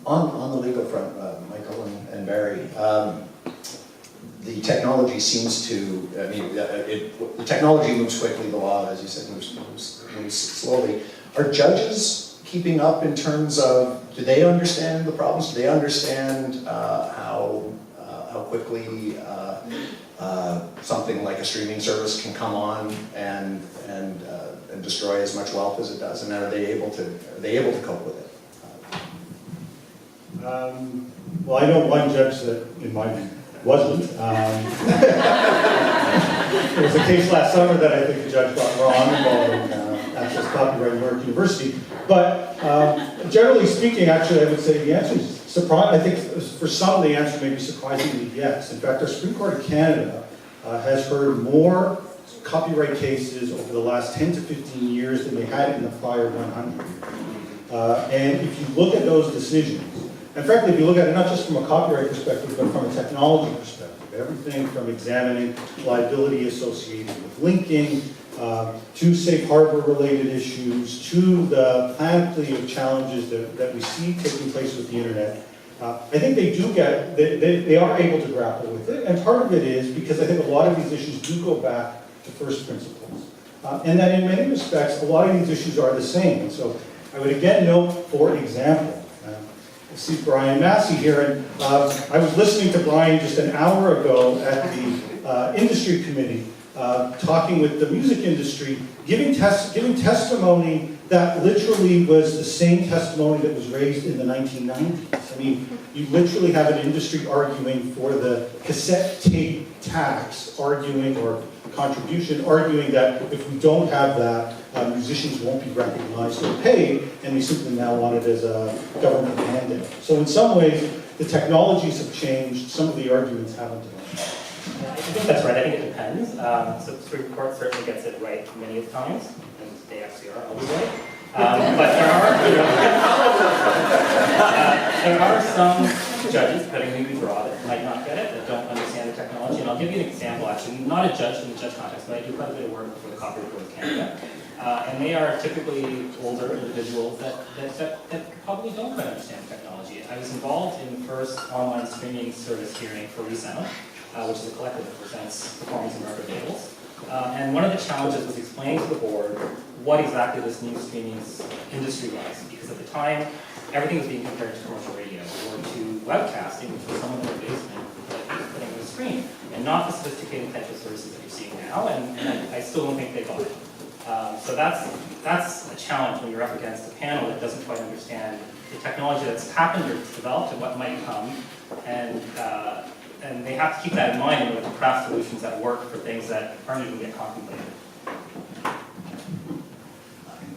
On the legal front, Michael and Barry, the technology seems to, the technology moves quickly, the law, as you said, moves slowly. Are judges keeping up in terms of, do they understand the problems? Do they understand how quickly something like a streaming service can come on and destroy as much wealth as it does? And are they able to cope with it? Well, I know one judge that, in my view, wasn't. There was a case last summer that I think the judge got wrong involving access copyright at York University. But generally speaking, actually, I would say the answer is surprising. I think for some, the answer may be surprisingly yes. In fact, our Supreme Court of Canada has heard more copyright cases over the last 10 to 15 years than they had in the prior 100. And if you look at those decisions, and frankly, if you look at it not just from a copyright perspective, but from a technology perspective, everything from examining liability associated with linking, to safe harbor related issues, to the panoply of challenges that we see taking place with the internet, I think they do get, they are able to grapple with it. And part of it is because I think a lot of these issues do go back to first principles. And that in many respects, a lot of these issues are the same. And so I would again note, for example, I see Brian Massey here, and I was listening to Brian just an hour ago at the industry committee, talking with the music industry, giving testimony that literally was the same testimony that was raised in the 1990s. I mean, you literally have an industry arguing for the cassette tape tax, arguing, or contribution, arguing that if we don't have that, musicians won't be recognized or paid, and we simply now want it as a government mandate. So in some ways, the technologies have changed, some of the arguments haven't. I think that's right. I think it depends. So the Supreme Court certainly gets it right many of the times, and they actually are always right. But there are some judges, depending on who you draw, that might not get it, that don't understand the technology. And I'll give you an example, actually, not a judge in the judge context, but I do quite a bit of work for the Copyright Board of Canada. And they are typically older individuals that probably don't quite understand technology. I was involved in the first online streaming service hearing for ReSound, which is a collective that presents performance and record labels. And one of the challenges was explaining to the board what exactly this new streaming industry was. Because at the time, everything was being compared to commercial radio or to webcasting, which was someone in their basement putting on the screen, and not the sophisticated type of services that you're seeing now. And I still don't think they got it. So that's a challenge when you're up against a panel that doesn't quite understand the technology that's happened or developed and what might come. And they have to keep that in mind in order to craft solutions that work for things that aren't even yet contemplated.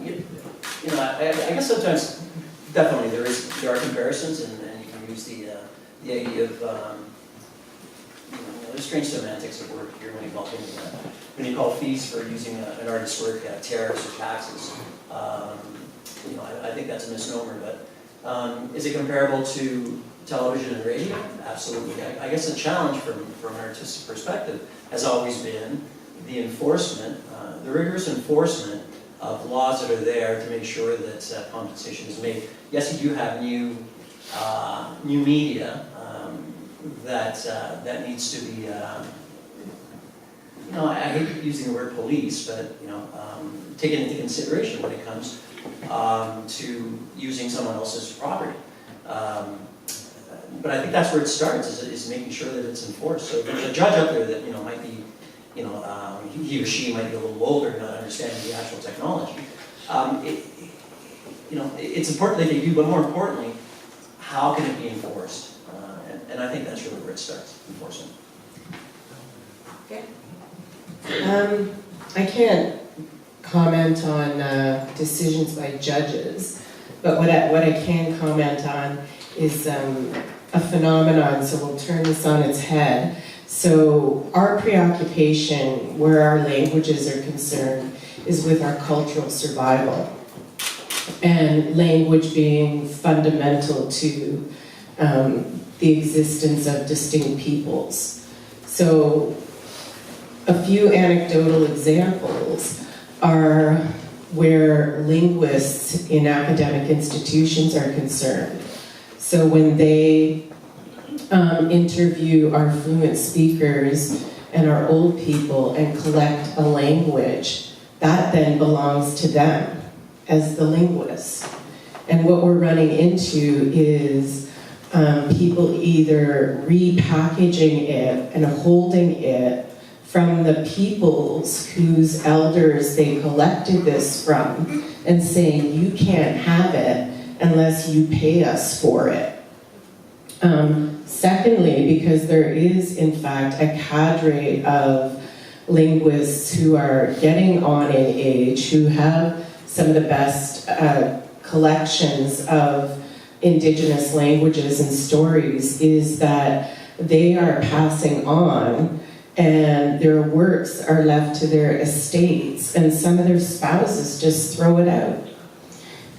You know, I guess sometimes, definitely, there are comparisons, and you can use the idea of, there's strange semantics at work here when you call fees for using an artist's work tariffs or taxes. I think that's a misnomer, but is it comparable to television and radio? Absolutely. I guess the challenge from an artistic perspective has always been the enforcement, the rigorous enforcement of laws that are there to make sure that compensation is made. Yes, you do have new media that needs to be, I hate using the word police, but taken into consideration when it comes to using someone else's property. But I think that's where it starts, is making sure that it's enforced. So there's a judge out there that might be, he or she might be a little older and not understanding the actual technology. It's important that they do, but more importantly, how can it be enforced? And I think that's really where it starts, enforcement. Okay. I can't comment on decisions by judges, but what I can comment on is a phenomenon, so we'll turn this on its head. So our preoccupation, where our languages are concerned, is with our cultural survival, and language being fundamental to the existence of distinct peoples. So a few anecdotal examples are where linguists in academic institutions are concerned. So when they interview our fluent speakers and our old people and collect a language, that then belongs to them as the linguists. And what we're running into is people either repackaging it and holding it from the peoples whose elders they collected this from and saying, you can't have it unless you pay us for it. Secondly, because there is in fact a cadre of linguists who are getting on in age, who have some of the best collections of Indigenous languages and stories, is that they are passing on and their works are left to their estates, and some of their spouses just throw it out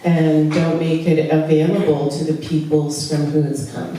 and don't make it available to the peoples from whom it's come.